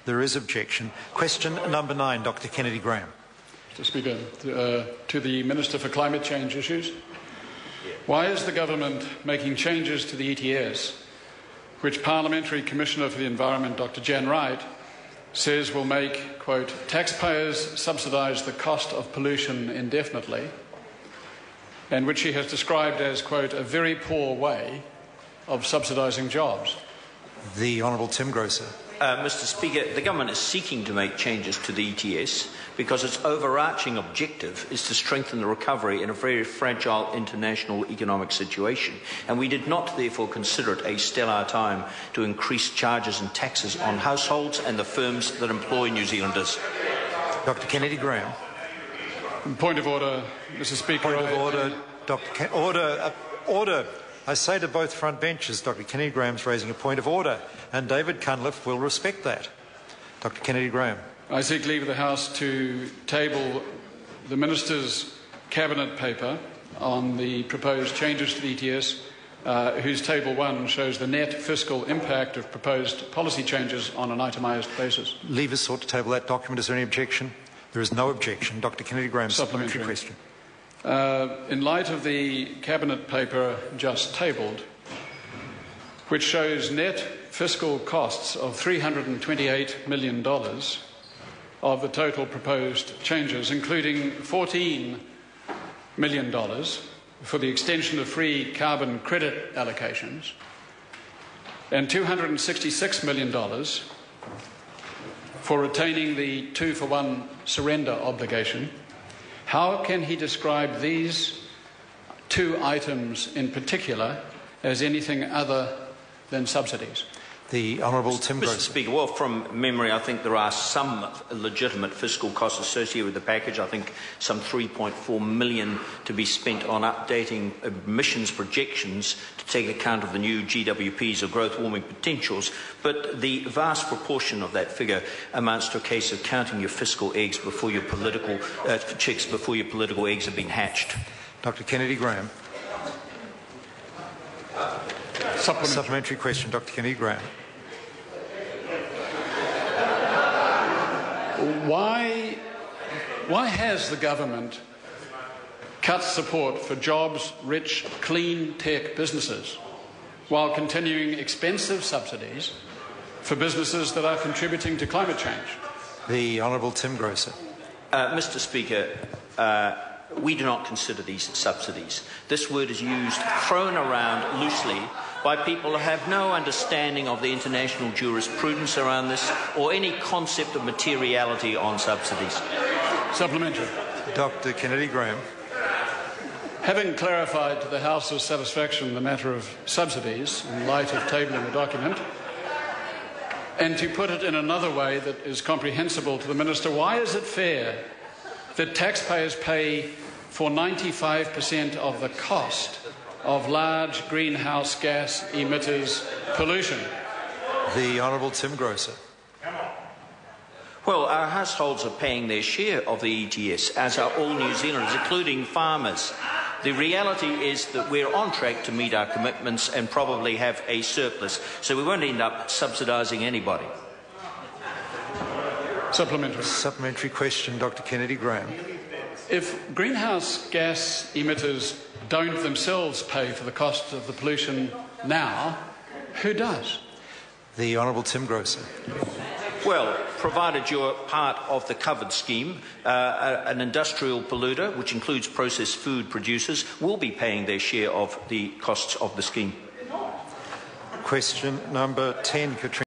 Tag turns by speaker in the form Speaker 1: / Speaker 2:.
Speaker 1: There is objection. Question number 9, Dr Kennedy Graham.
Speaker 2: Mr Speaker, to the Minister for Climate Change Issues. Why is the government making changes to the ETS, which Parliamentary Commissioner for the Environment Dr Jan Wright says will make, quote, taxpayers subsidise the cost of pollution indefinitely, and which he has described as, quote, a very poor way of subsidising jobs?
Speaker 1: The Honourable Tim Grosser.
Speaker 3: Mr Speaker, the government is seeking to make changes to the ETS because its overarching objective is to strengthen the recovery in a very fragile international economic situation. And we did not, therefore, consider it a stellar time to increase charges and taxes on households and the firms that employ New Zealanders.
Speaker 1: Dr Kennedy Graham.
Speaker 2: Point of order, Mr Speaker.
Speaker 1: Point of order, Dr. Order. I say to both front benches, Dr Kennedy Graham's raising a point of order, and David Cunliffe will respect that. Dr Kennedy Graham.
Speaker 2: I seek leave of the House to table the Minister's Cabinet paper on the proposed changes to the ETS, whose Table 1 shows the net fiscal impact of proposed policy changes on an itemised basis.
Speaker 1: Leave is sought to table that document. Is there any objection? There is no objection. Dr Kennedy Graham, supplementary question.
Speaker 2: In light of the Cabinet paper just tabled, which shows net fiscal costs of $328 million of the total proposed changes, including $14 million for the extension of free carbon credit allocations and $266 million for retaining the 2-for-1 surrender obligation, how can he describe these two items in particular as anything other than subsidies?
Speaker 1: The Honourable Tim Grosser.
Speaker 3: Mr Speaker, well, from memory, I think there are some legitimate fiscal costs associated with the package. I think some $3.4 million to be spent on updating emissions projections to take account of the new GWPs or growth warming potentials. But the vast proportion of that figure amounts to a case of counting your fiscal eggs before your political chicks before your political eggs have been hatched.
Speaker 1: Dr Kennedy Graham. Supplementary question, Dr Kennedy Graham.
Speaker 2: Why has the government cut support for jobs-rich, clean tech businesses while continuing expensive subsidies for businesses that are contributing to climate change?
Speaker 1: The Honourable Tim Grosser.
Speaker 3: Mr Speaker, we do not consider these subsidies. This word is used, thrown around loosely by people who have no understanding of the international jurisprudence around this or any concept of materiality on subsidies.
Speaker 2: Supplementary.
Speaker 1: Dr Kennedy Graham.
Speaker 2: Having clarified to the House's satisfaction the matter of subsidies in light of tabling the document, and to put it in another way that is comprehensible to the Minister, why is it fair that taxpayers pay for 95% of the cost of large greenhouse gas emitters' pollution?
Speaker 1: The Honourable Tim Grosser.
Speaker 3: Well, our households are paying their share of the ETS, as are all New Zealanders, including farmers. The reality is that we're on track to meet our commitments and probably have a surplus, so we won't end up subsidising anybody.
Speaker 2: Supplementary
Speaker 1: question, Dr Kennedy Graham.
Speaker 2: If greenhouse gas emitters don't themselves pay for the cost of the pollution now, who does?
Speaker 1: The Honourable Tim Grosser.
Speaker 3: Well, provided you're part of the covered scheme, an industrial polluter, which includes processed food producers, will be paying their share of the costs of the scheme.
Speaker 1: Question number 10, Katrina.